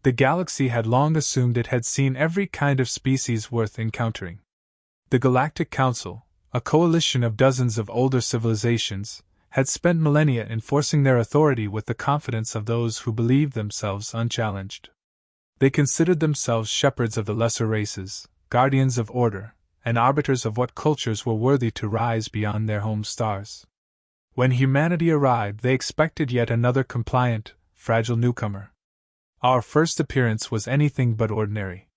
The galaxy had long assumed it had seen every kind of species worth encountering. The Galactic Council, a coalition of dozens of older civilizations, had spent millennia enforcing their authority with the confidence of those who believed themselves unchallenged. They considered themselves shepherds of the lesser races, guardians of order, and arbiters of what cultures were worthy to rise beyond their home stars. When humanity arrived, they expected yet another compliant, fragile newcomer. Our first appearance was anything but ordinary.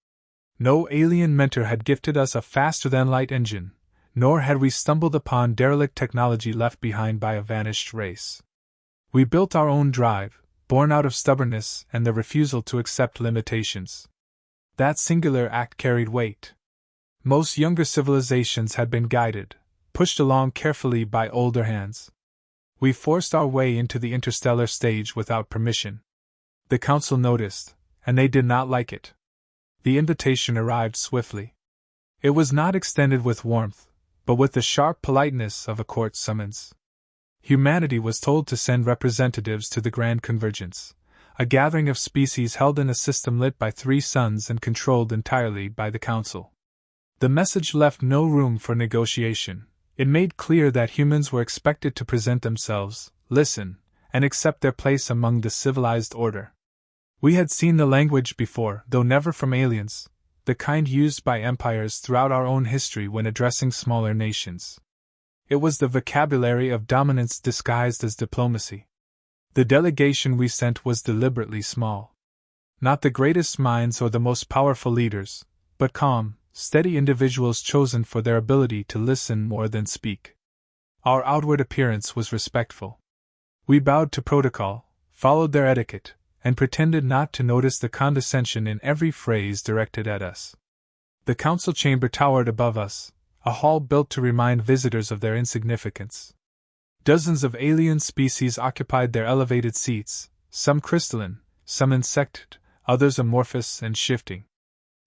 No alien mentor had gifted us a faster-than-light engine, nor had we stumbled upon derelict technology left behind by a vanished race. We built our own drive, born out of stubbornness and the refusal to accept limitations. That singular act carried weight. Most younger civilizations had been guided, pushed along carefully by older hands. We forced our way into the interstellar stage without permission. The Council noticed, and they did not like it. The invitation arrived swiftly. It was not extended with warmth, but with the sharp politeness of a court summons. Humanity was told to send representatives to the Grand Convergence, a gathering of species held in a system lit by 3 suns and controlled entirely by the Council. The message left no room for negotiation. It made clear that humans were expected to present themselves, listen, and accept their place among the civilized order. We had seen the language before, though never from aliens, the kind used by empires throughout our own history when addressing smaller nations. It was the vocabulary of dominance disguised as diplomacy. The delegation we sent was deliberately small. Not the greatest minds or the most powerful leaders, but calm, steady individuals chosen for their ability to listen more than speak. Our outward appearance was respectful. We bowed to protocol, followed their etiquette, and pretended not to notice the condescension in every phrase directed at us. The council chamber towered above us, a hall built to remind visitors of their insignificance. Dozens of alien species occupied their elevated seats, some crystalline, some insected, others amorphous and shifting.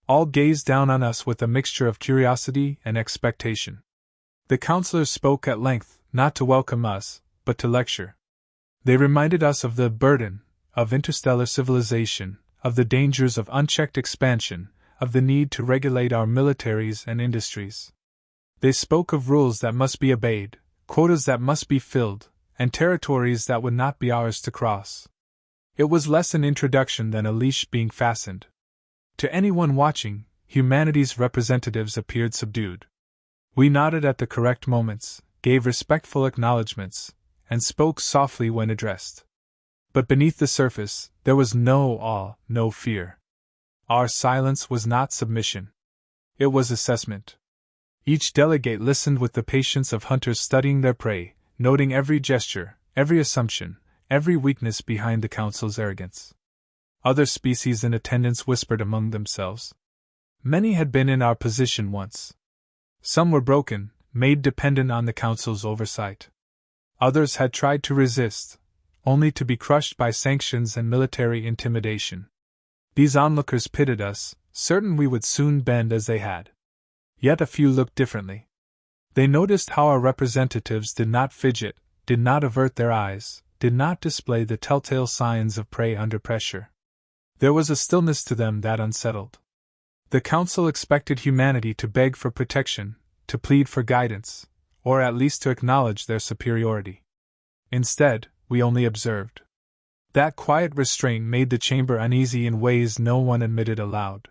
All gazed down on us with a mixture of curiosity and expectation. The counselors spoke at length, not to welcome us, but to lecture. They reminded us of the burden of interstellar civilization, of the dangers of unchecked expansion, of the need to regulate our militaries and industries. They spoke of rules that must be obeyed, quotas that must be filled, and territories that would not be ours to cross. It was less an introduction than a leash being fastened. To anyone watching, humanity's representatives appeared subdued. We nodded at the correct moments, gave respectful acknowledgments, and spoke softly when addressed. But beneath the surface, there was no awe, no fear. Our silence was not submission. It was assessment. Each delegate listened with the patience of hunters studying their prey, noting every gesture, every assumption, every weakness behind the council's arrogance. Other species in attendance whispered among themselves. Many had been in our position once. Some were broken, made dependent on the council's oversight. Others had tried to resist, only to be crushed by sanctions and military intimidation. These onlookers pitied us, certain we would soon bend as they had. Yet a few looked differently. They noticed how our representatives did not fidget, did not avert their eyes, did not display the telltale signs of prey under pressure. There was a stillness to them that unsettled. The council expected humanity to beg for protection, to plead for guidance, or at least to acknowledge their superiority. Instead, we only observed. That quiet restraint made the chamber uneasy in ways no one admitted aloud.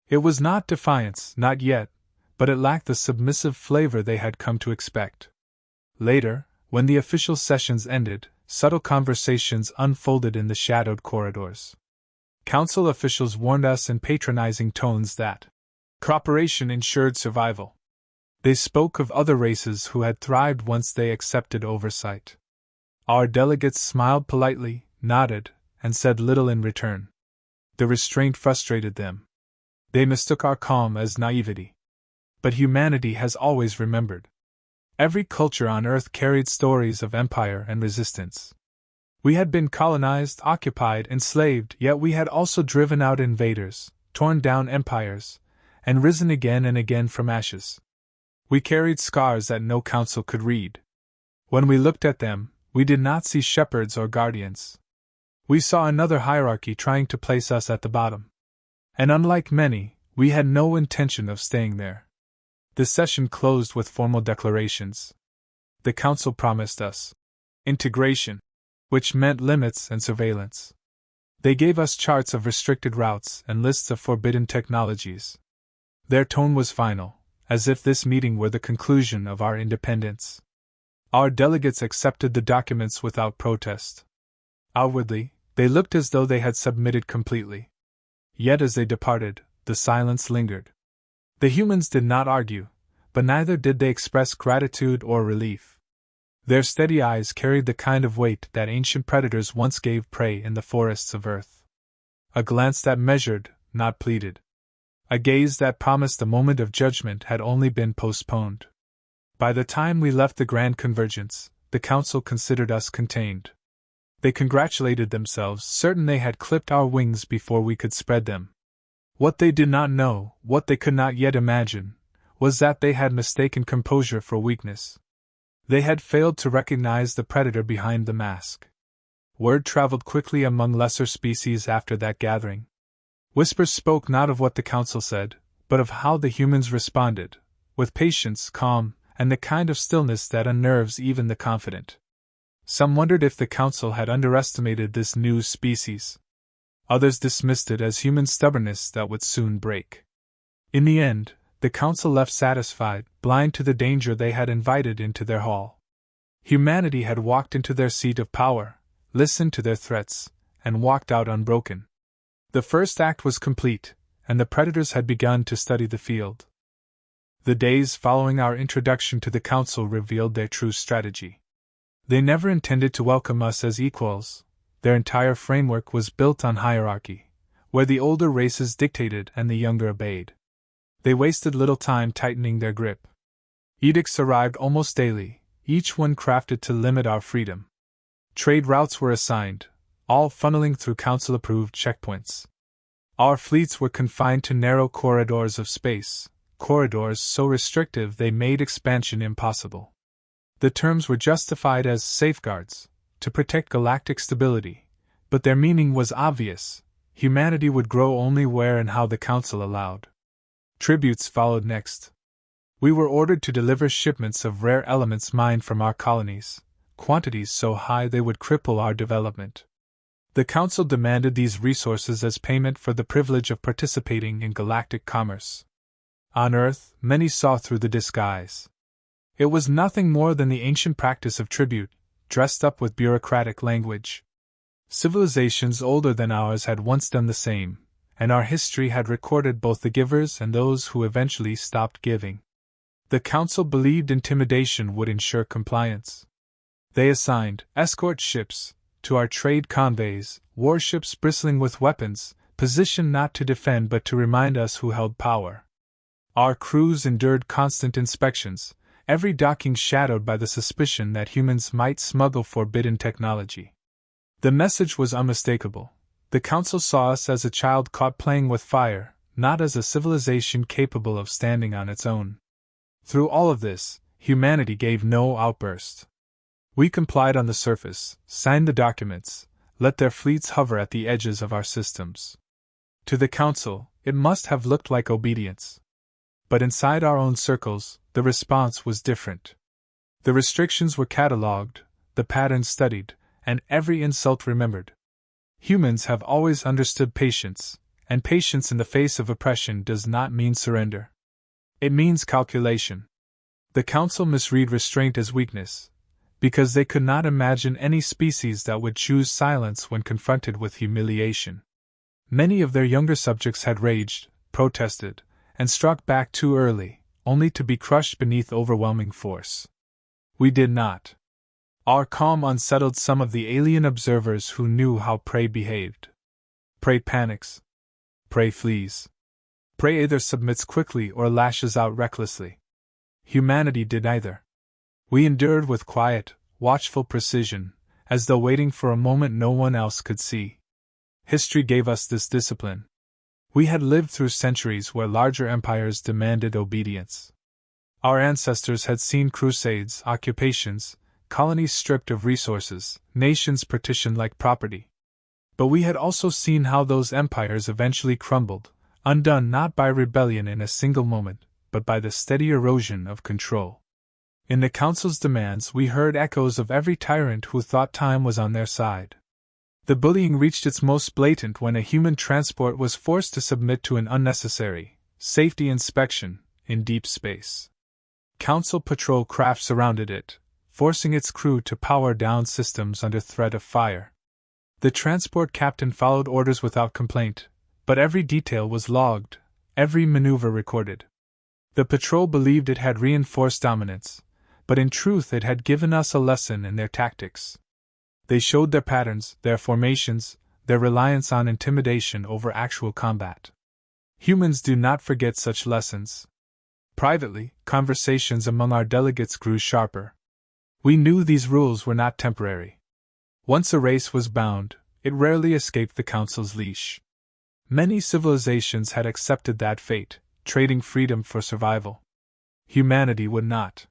It was not defiance, not yet, but it lacked the submissive flavor they had come to expect. Later, when the official sessions ended, subtle conversations unfolded in the shadowed corridors. Council officials warned us in patronizing tones that cooperation ensured survival. They spoke of other races who had thrived once they accepted oversight. Our delegates smiled politely, nodded, and said little in return. The restraint frustrated them. They mistook our calm as naivety. But humanity has always remembered. Every culture on Earth carried stories of empire and resistance. We had been colonized, occupied, enslaved, yet we had also driven out invaders, torn down empires, and risen again and again from ashes. We carried scars that no council could read. When we looked at them, we did not see shepherds or guardians. We saw another hierarchy trying to place us at the bottom. And unlike many, we had no intention of staying there. The session closed with formal declarations. The Council promised us integration, which meant limits and surveillance. They gave us charts of restricted routes and lists of forbidden technologies. Their tone was final, as if this meeting were the conclusion of our independence. Our delegates accepted the documents without protest. Outwardly, they looked as though they had submitted completely. Yet as they departed, the silence lingered. The humans did not argue, but neither did they express gratitude or relief. Their steady eyes carried the kind of weight that ancient predators once gave prey in the forests of Earth. A glance that measured, not pleaded. A gaze that promised the moment of judgment had only been postponed. By the time we left the Grand Convergence, the Council considered us contained. They congratulated themselves, certain they had clipped our wings before we could spread them. What they did not know, what they could not yet imagine, was that they had mistaken composure for weakness. They had failed to recognize the predator behind the mask. Word traveled quickly among lesser species after that gathering. Whispers spoke not of what the Council said, but of how the humans responded, with patience, calm, and the kind of stillness that unnerves even the confident. Some wondered if the Council had underestimated this new species. Others dismissed it as human stubbornness that would soon break. In the end, the Council left satisfied, blind to the danger they had invited into their hall. Humanity had walked into their seat of power, listened to their threats, and walked out unbroken. The first act was complete, and the predators had begun to study the field. The days following our introduction to the Council revealed their true strategy. They never intended to welcome us as equals. Their entire framework was built on hierarchy, where the older races dictated and the younger obeyed. They wasted little time tightening their grip. Edicts arrived almost daily, each one crafted to limit our freedom. Trade routes were assigned, all funneling through Council-approved checkpoints. Our fleets were confined to narrow corridors of space, corridors so restrictive they made expansion impossible. The terms were justified as safeguards, to protect galactic stability, but their meaning was obvious: humanity would grow only where and how the Council allowed. Tributes followed next. We were ordered to deliver shipments of rare elements mined from our colonies, quantities so high they would cripple our development. The Council demanded these resources as payment for the privilege of participating in galactic commerce. On Earth, many saw through the disguise. It was nothing more than the ancient practice of tribute, dressed up with bureaucratic language. Civilizations older than ours had once done the same, and our history had recorded both the givers and those who eventually stopped giving. The Council believed intimidation would ensure compliance. They assigned escort ships to our trade convoys, warships bristling with weapons, positioned not to defend but to remind us who held power. Our crews endured constant inspections, every docking shadowed by the suspicion that humans might smuggle forbidden technology. The message was unmistakable. The Council saw us as a child caught playing with fire, not as a civilization capable of standing on its own. Through all of this, humanity gave no outburst. We complied on the surface, signed the documents, let their fleets hover at the edges of our systems. To the Council, it must have looked like obedience. But inside our own circles, the response was different. The restrictions were catalogued, the patterns studied, and every insult remembered. Humans have always understood patience, and patience in the face of oppression does not mean surrender. It means calculation. The Council misread restraint as weakness, because they could not imagine any species that would choose silence when confronted with humiliation. Many of their younger subjects had raged, protested, and struck back too early, only to be crushed beneath overwhelming force. We did not. Our calm unsettled some of the alien observers who knew how prey behaved. Prey panics. Prey flees. Prey either submits quickly or lashes out recklessly. Humanity did neither. We endured with quiet, watchful precision, as though waiting for a moment no one else could see. History gave us this discipline. We had lived through centuries where larger empires demanded obedience. Our ancestors had seen crusades, occupations, colonies stripped of resources, nations partitioned like property. But we had also seen how those empires eventually crumbled, undone not by rebellion in a single moment, but by the steady erosion of control. In the Council's demands we heard echoes of every tyrant who thought time was on their side. The bullying reached its most blatant when a human transport was forced to submit to an unnecessary safety inspection in deep space. Council patrol craft surrounded it, forcing its crew to power down systems under threat of fire. The transport captain followed orders without complaint, but every detail was logged, every maneuver recorded. The patrol believed it had reinforced dominance, but in truth it had given us a lesson in their tactics. They showed their patterns, their formations, their reliance on intimidation over actual combat. Humans do not forget such lessons. Privately, conversations among our delegates grew sharper. We knew these rules were not temporary. Once a race was bound, it rarely escaped the Council's leash. Many civilizations had accepted that fate, trading freedom for survival. Humanity would not.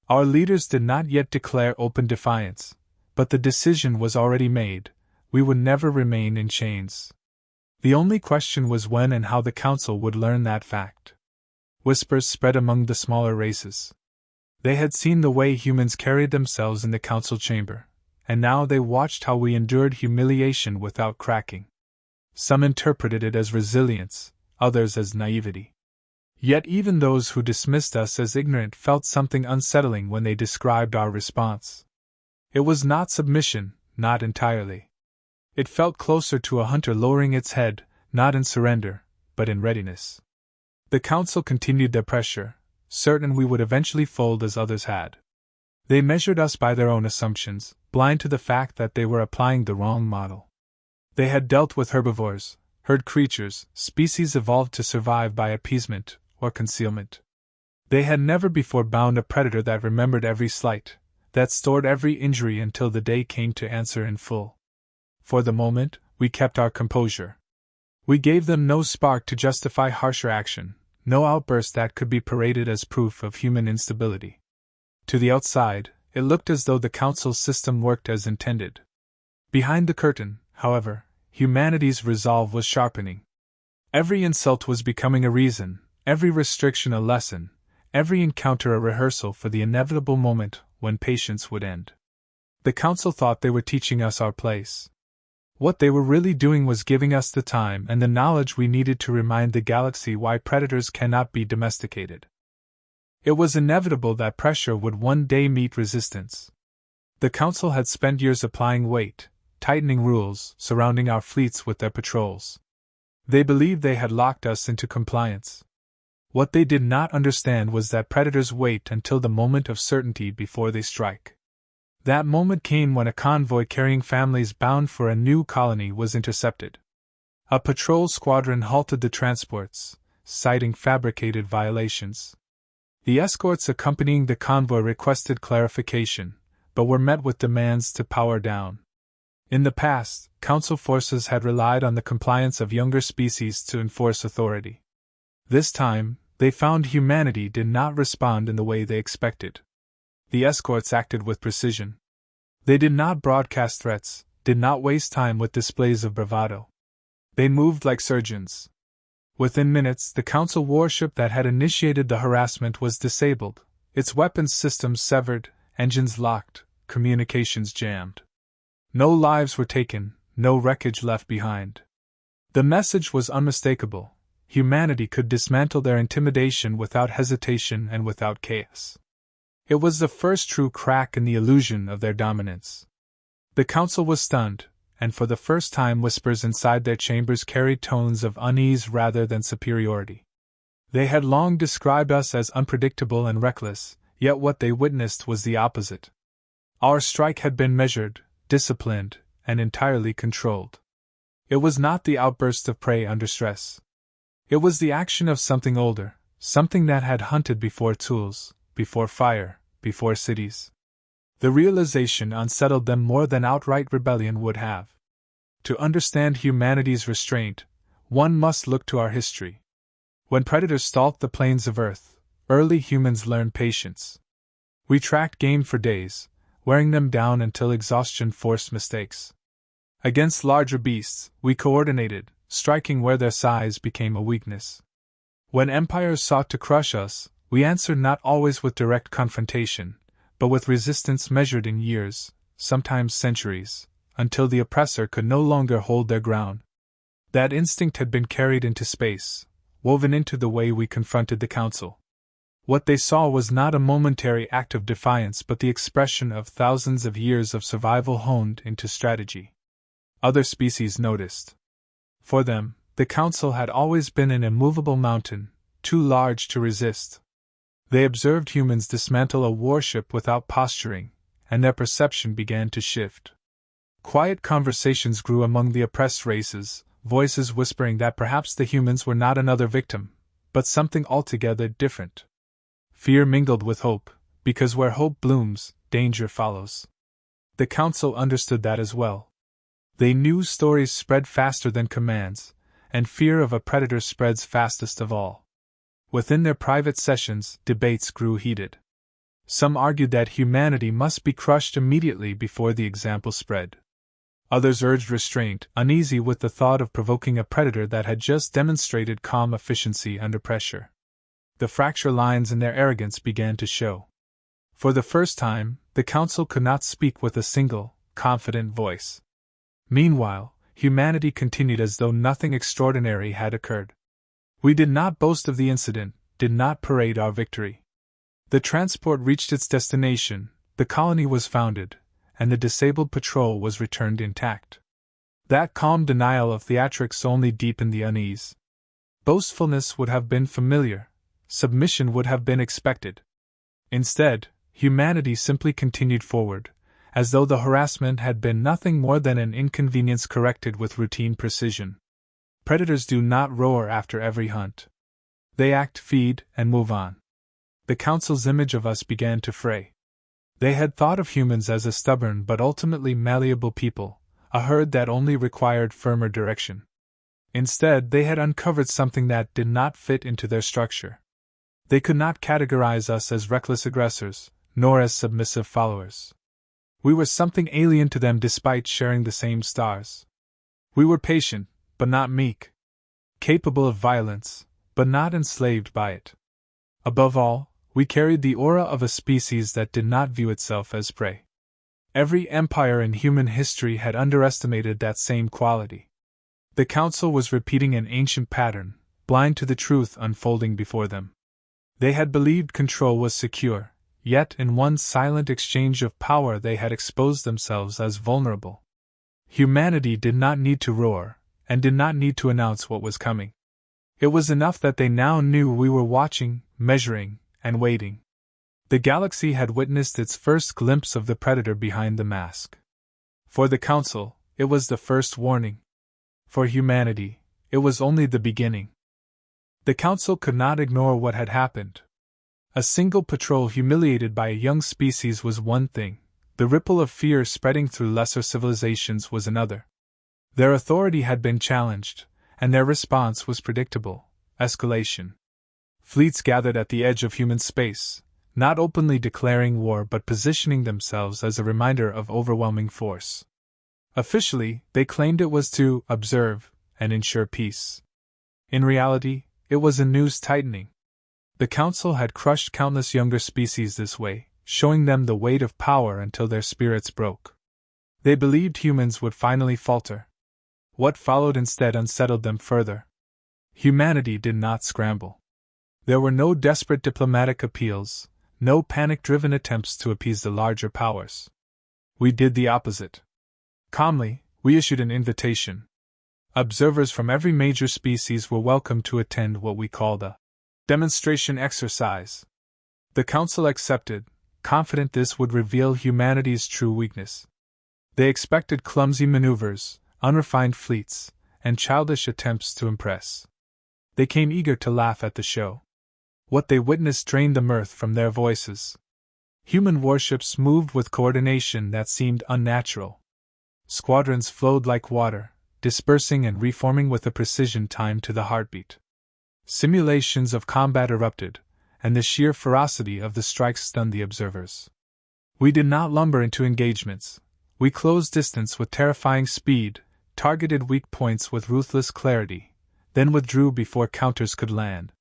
Our leaders did not yet declare open defiance, but the decision was already made: we would never remain in chains. The only question was when and how the Council would learn that fact. Whispers spread among the smaller races. They had seen the way humans carried themselves in the Council chamber, and now they watched how we endured humiliation without cracking. Some interpreted it as resilience, others as naivety. Yet even those who dismissed us as ignorant felt something unsettling when they described our response. It was not submission, not entirely. It felt closer to a hunter lowering its head, not in surrender, but in readiness. The Council continued their pressure, certain we would eventually fold as others had. They measured us by their own assumptions, blind to the fact that they were applying the wrong model. They had dealt with herbivores, herd creatures, species evolved to survive by appeasement or concealment. They had never before bound a predator that remembered every slight, that stored every injury until the day came to answer in full. For the moment, we kept our composure. We gave them no spark to justify harsher action, no outburst that could be paraded as proof of human instability. To the outside, it looked as though the Council's system worked as intended. Behind the curtain, however, humanity's resolve was sharpening. Every insult was becoming a reason, every restriction a lesson, every encounter a rehearsal for the inevitable moment when patience would end. The Council thought they were teaching us our place. What they were really doing was giving us the time and the knowledge we needed to remind the galaxy why predators cannot be domesticated. It was inevitable that pressure would one day meet resistance. The Council had spent years applying weight, tightening rules, surrounding our fleets with their patrols. They believed they had locked us into compliance. What they did not understand was that predators wait until the moment of certainty before they strike. That moment came when a convoy carrying families bound for a new colony was intercepted. A patrol squadron halted the transports, citing fabricated violations. The escorts accompanying the convoy requested clarification, but were met with demands to power down. In the past, Council forces had relied on the compliance of younger species to enforce authority. This time, they found humanity did not respond in the way they expected. The escorts acted with precision. They did not broadcast threats, did not waste time with displays of bravado. They moved like surgeons. Within minutes, the Council warship that had initiated the harassment was disabled, its weapons systems severed, engines locked, communications jammed. No lives were taken, no wreckage left behind. The message was unmistakable: humanity could dismantle their intimidation without hesitation and without chaos. It was the first true crack in the illusion of their dominance. The Council was stunned, and for the first time whispers inside their chambers carried tones of unease rather than superiority. They had long described us as unpredictable and reckless, yet what they witnessed was the opposite. Our strike had been measured, disciplined, and entirely controlled. It was not the outburst of prey under stress. It was the action of something older, something that had hunted before tools, before fire, before cities. The realization unsettled them more than outright rebellion would have. To understand humanity's restraint, one must look to our history. When predators stalked the plains of Earth, early humans learned patience. We tracked game for days, wearing them down until exhaustion forced mistakes. Against larger beasts, we coordinated, striking where their size became a weakness. When empires sought to crush us, we answered not always with direct confrontation, but with resistance measured in years, sometimes centuries, until the oppressor could no longer hold their ground. That instinct had been carried into space, woven into the way we confronted the Council. What they saw was not a momentary act of defiance but the expression of thousands of years of survival honed into strategy. Other species noticed. For them, the Council had always been an immovable mountain, too large to resist. They observed humans dismantle a warship without posturing, and their perception began to shift. Quiet conversations grew among the oppressed races, voices whispering that perhaps the humans were not another victim, but something altogether different. Fear mingled with hope, because where hope blooms, danger follows. The Council understood that as well. They knew stories spread faster than commands, and fear of a predator spreads fastest of all. Within their private sessions, debates grew heated. Some argued that humanity must be crushed immediately before the example spread. Others urged restraint, uneasy with the thought of provoking a predator that had just demonstrated calm efficiency under pressure. The fracture lines in their arrogance began to show. For the first time, the Council could not speak with a single, confident voice. Meanwhile, humanity continued as though nothing extraordinary had occurred. We did not boast of the incident, did not parade our victory. The transport reached its destination, the colony was founded, and the disabled patrol was returned intact. That calm denial of theatrics only deepened the unease. Boastfulness would have been familiar, submission would have been expected. Instead, humanity simply continued forward, as though the harassment had been nothing more than an inconvenience corrected with routine precision. Predators do not roar after every hunt. They act, feed, and move on. The Council's image of us began to fray. They had thought of humans as a stubborn but ultimately malleable people, a herd that only required firmer direction. Instead, they had uncovered something that did not fit into their structure. They could not categorize us as reckless aggressors, nor as submissive followers. We were something alien to them despite sharing the same stars. We were patient, but not meek. Capable of violence, but not enslaved by it. Above all, we carried the aura of a species that did not view itself as prey. Every empire in human history had underestimated that same quality. The Council was repeating an ancient pattern, blind to the truth unfolding before them. They had believed control was secure, yet in one silent exchange of power they had exposed themselves as vulnerable. Humanity did not need to roar, and did not need to announce what was coming. It was enough that they now knew we were watching, measuring, and waiting. The galaxy had witnessed its first glimpse of the predator behind the mask. For the Council, it was the first warning. For humanity, it was only the beginning. The Council could not ignore what had happened. A single patrol humiliated by a young species was one thing, the ripple of fear spreading through lesser civilizations was another. Their authority had been challenged, and their response was predictable: escalation. Fleets gathered at the edge of human space, not openly declaring war but positioning themselves as a reminder of overwhelming force. Officially, they claimed it was to observe and ensure peace. In reality, it was a news tightening. The Council had crushed countless younger species this way, showing them the weight of power until their spirits broke. They believed humans would finally falter. What followed instead unsettled them further. Humanity did not scramble. There were no desperate diplomatic appeals, no panic-driven attempts to appease the larger powers. We did the opposite. Calmly, we issued an invitation. Observers from every major species were welcome to attend what we called a demonstration exercise. The Council accepted, confident this would reveal humanity's true weakness. They expected clumsy maneuvers, unrefined fleets, and childish attempts to impress. They came eager to laugh at the show. What they witnessed drained the mirth from their voices. Human warships moved with coordination that seemed unnatural. Squadrons flowed like water, dispersing and reforming with a precision timed to the heartbeat. Simulations of combat erupted, and the sheer ferocity of the strikes stunned the observers. We did not lumber into engagements. We closed distance with terrifying speed, targeted weak points with ruthless clarity, then withdrew before counters could land.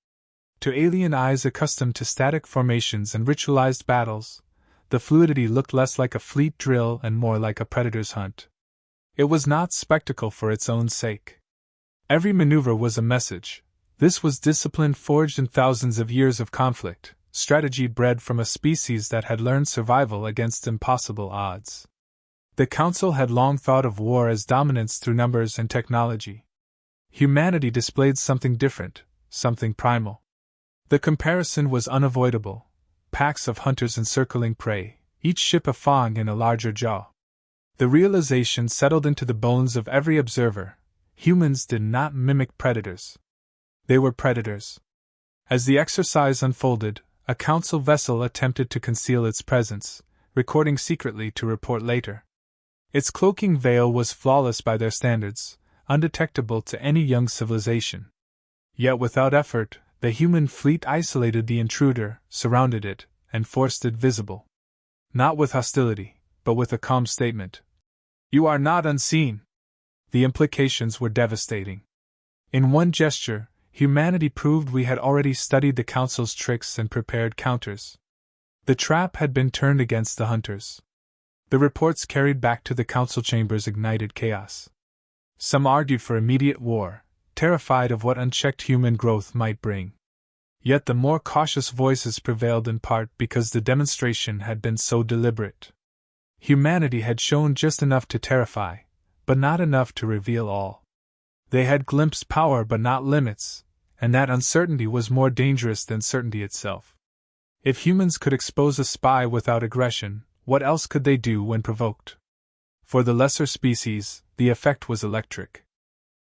To alien eyes accustomed to static formations and ritualized battles, the fluidity looked less like a fleet drill and more like a predator's hunt. It was not spectacle for its own sake. Every maneuver was a message. This was discipline forged in thousands of years of conflict, strategy bred from a species that had learned survival against impossible odds. The Council had long thought of war as dominance through numbers and technology. Humanity displayed something different, something primal. The comparison was unavoidable. Packs of hunters encircling prey, each ship a fang in a larger jaw. The realization settled into the bones of every observer: humans did not mimic predators. They were predators. As the exercise unfolded, a Council vessel attempted to conceal its presence, recording secretly to report later. Its cloaking veil was flawless by their standards, undetectable to any young civilization. Yet without effort, the human fleet isolated the intruder, surrounded it, and forced it visible. Not with hostility, but with a calm statement. "You are not unseen." The implications were devastating. In one gesture, humanity proved we had already studied the Council's tricks and prepared counters. The trap had been turned against the hunters. The reports carried back to the Council chambers ignited chaos. Some argued for immediate war, terrified of what unchecked human growth might bring. Yet the more cautious voices prevailed in part because the demonstration had been so deliberate. Humanity had shown just enough to terrify, but not enough to reveal all. They had glimpsed power but not limits, and that uncertainty was more dangerous than certainty itself. If humans could expose a spy without aggression, what else could they do when provoked? For the lesser species, the effect was electric.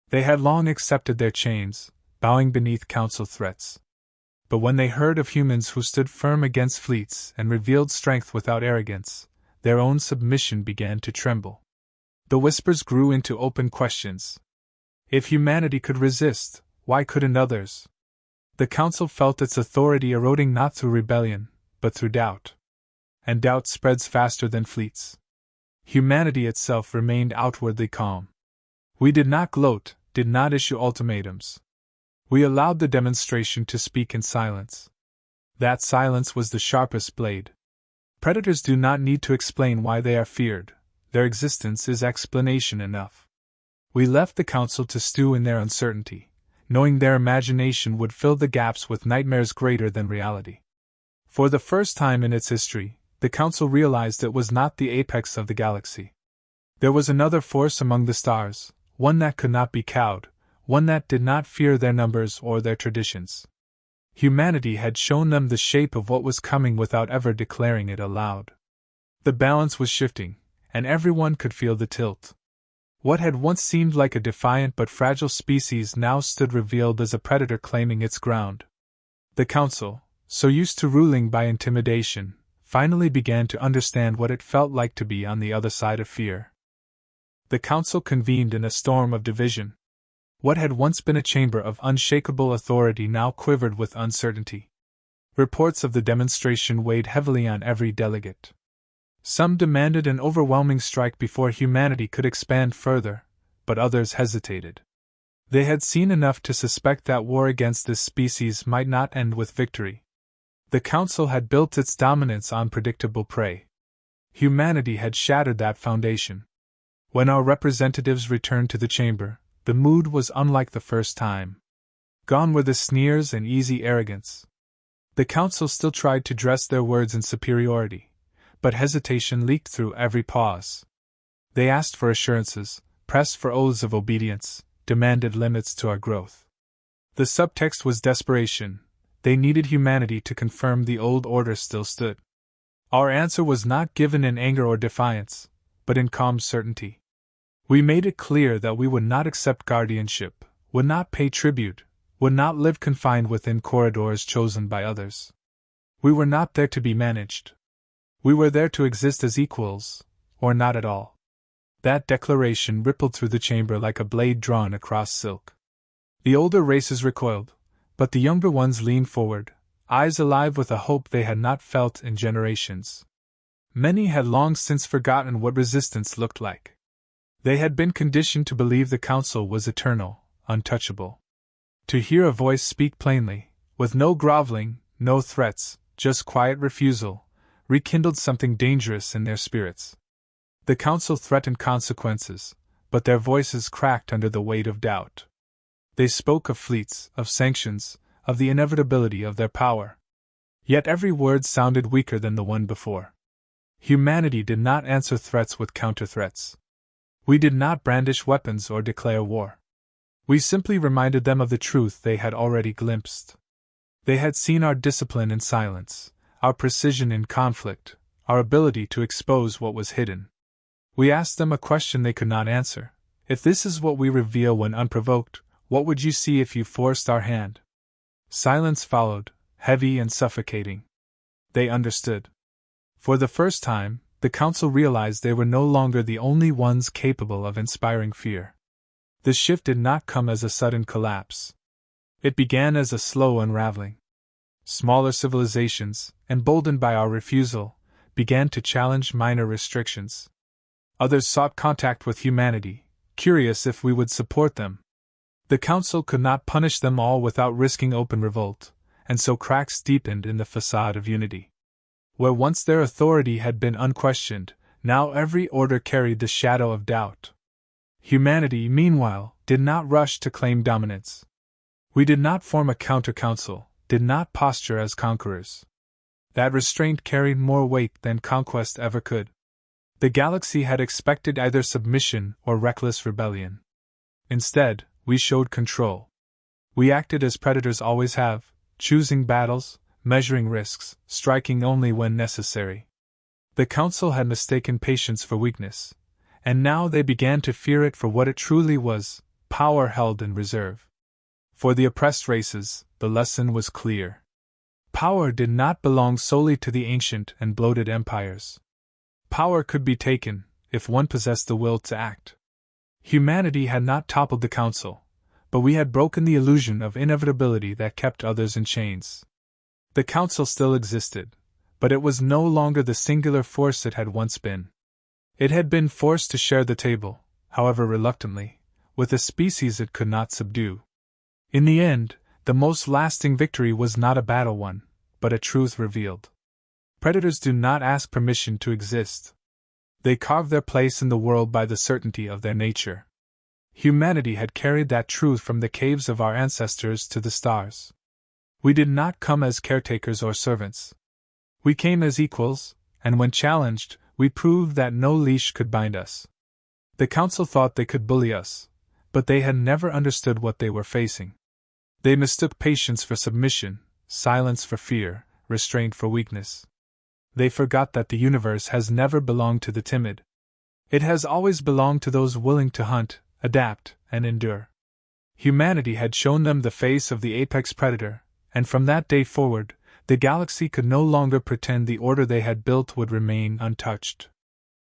They had long accepted their chains, bowing beneath Council threats. But when they heard of humans who stood firm against fleets and revealed strength without arrogance, their own submission began to tremble. The whispers grew into open questions. If humanity could resist, why couldn't others? The Council felt its authority eroding not through rebellion, but through doubt. And doubt spreads faster than fleets. Humanity itself remained outwardly calm. We did not gloat, did not issue ultimatums. We allowed the demonstration to speak in silence. That silence was the sharpest blade. Predators do not need to explain why they are feared. Their existence is explanation enough. We left the Council to stew in their uncertainty, knowing their imagination would fill the gaps with nightmares greater than reality. For the first time in its history, the Council realized it was not the apex of the galaxy. There was another force among the stars, one that could not be cowed, one that did not fear their numbers or their traditions. Humanity had shown them the shape of what was coming without ever declaring it aloud. The balance was shifting, and everyone could feel the tilt. What had once seemed like a defiant but fragile species now stood revealed as a predator claiming its ground. The Council, so used to ruling by intimidation, finally began to understand what it felt like to be on the other side of fear. The Council convened in a storm of division. What had once been a chamber of unshakable authority now quivered with uncertainty. Reports of the demonstration weighed heavily on every delegate. Some demanded an overwhelming strike before humanity could expand further, but others hesitated. They had seen enough to suspect that war against this species might not end with victory. The Council had built its dominance on predictable prey. Humanity had shattered that foundation. When our representatives returned to the chamber, the mood was unlike the first time. Gone were the sneers and easy arrogance. The Council still tried to dress their words in superiority, but hesitation leaked through every pause. They asked for assurances, pressed for oaths of obedience, demanded limits to our growth. The subtext was desperation. They needed humanity to confirm the old order still stood. Our answer was not given in anger or defiance, but in calm certainty. We made it clear that we would not accept guardianship, would not pay tribute, would not live confined within corridors chosen by others. We were not there to be managed. We were there to exist as equals, or not at all. That declaration rippled through the chamber like a blade drawn across silk. The older races recoiled, but the younger ones leaned forward, eyes alive with a hope they had not felt in generations. Many had long since forgotten what resistance looked like. They had been conditioned to believe the Council was eternal, untouchable. To hear a voice speak plainly, with no groveling, no threats, just quiet refusal, rekindled something dangerous in their spirits. The Council threatened consequences, but their voices cracked under the weight of doubt. They spoke of fleets, of sanctions, of the inevitability of their power. Yet every word sounded weaker than the one before. Humanity did not answer threats with counter-threats. We did not brandish weapons or declare war. We simply reminded them of the truth they had already glimpsed. They had seen our discipline in silence, our precision in conflict, our ability to expose what was hidden. We asked them a question they could not answer. If this is what we reveal when unprovoked, what would you see if you forced our hand? Silence followed, heavy and suffocating. They understood. For the first time, the Council realized they were no longer the only ones capable of inspiring fear. The shift did not come as a sudden collapse. It began as a slow unraveling. Smaller civilizations, emboldened by our refusal, began to challenge minor restrictions. Others sought contact with humanity, curious if we would support them. The Council could not punish them all without risking open revolt, and so cracks deepened in the facade of unity. Where once their authority had been unquestioned, now every order carried the shadow of doubt. Humanity, meanwhile, did not rush to claim dominance. We did not form a counter-council, did not posture as conquerors. That restraint carried more weight than conquest ever could. The galaxy had expected either submission or reckless rebellion. Instead, we showed control. We acted as predators always have, choosing battles, measuring risks, striking only when necessary. The Council had mistaken patience for weakness, and now they began to fear it for what it truly was, power held in reserve. For the oppressed races, the lesson was clear. Power did not belong solely to the ancient and bloated empires. Power could be taken, if one possessed the will to act. Humanity had not toppled the Council, but we had broken the illusion of inevitability that kept others in chains. The Council still existed, but it was no longer the singular force it had once been. It had been forced to share the table, however reluctantly, with a species it could not subdue. In the end, the most lasting victory was not a battle won, but a truth revealed. Predators do not ask permission to exist. They carve their place in the world by the certainty of their nature. Humanity had carried that truth from the caves of our ancestors to the stars. We did not come as caretakers or servants. We came as equals, and when challenged, we proved that no leash could bind us. The Council thought they could bully us, but they had never understood what they were facing. They mistook patience for submission, silence for fear, restraint for weakness. They forgot that the universe has never belonged to the timid. It has always belonged to those willing to hunt, adapt, and endure. Humanity had shown them the face of the apex predator, and from that day forward, the galaxy could no longer pretend the order they had built would remain untouched.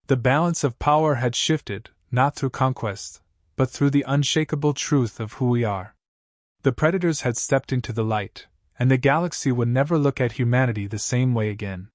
The balance of power had shifted, not through conquest, but through the unshakable truth of who we are. The predators had stepped into the light, and the galaxy would never look at humanity the same way again.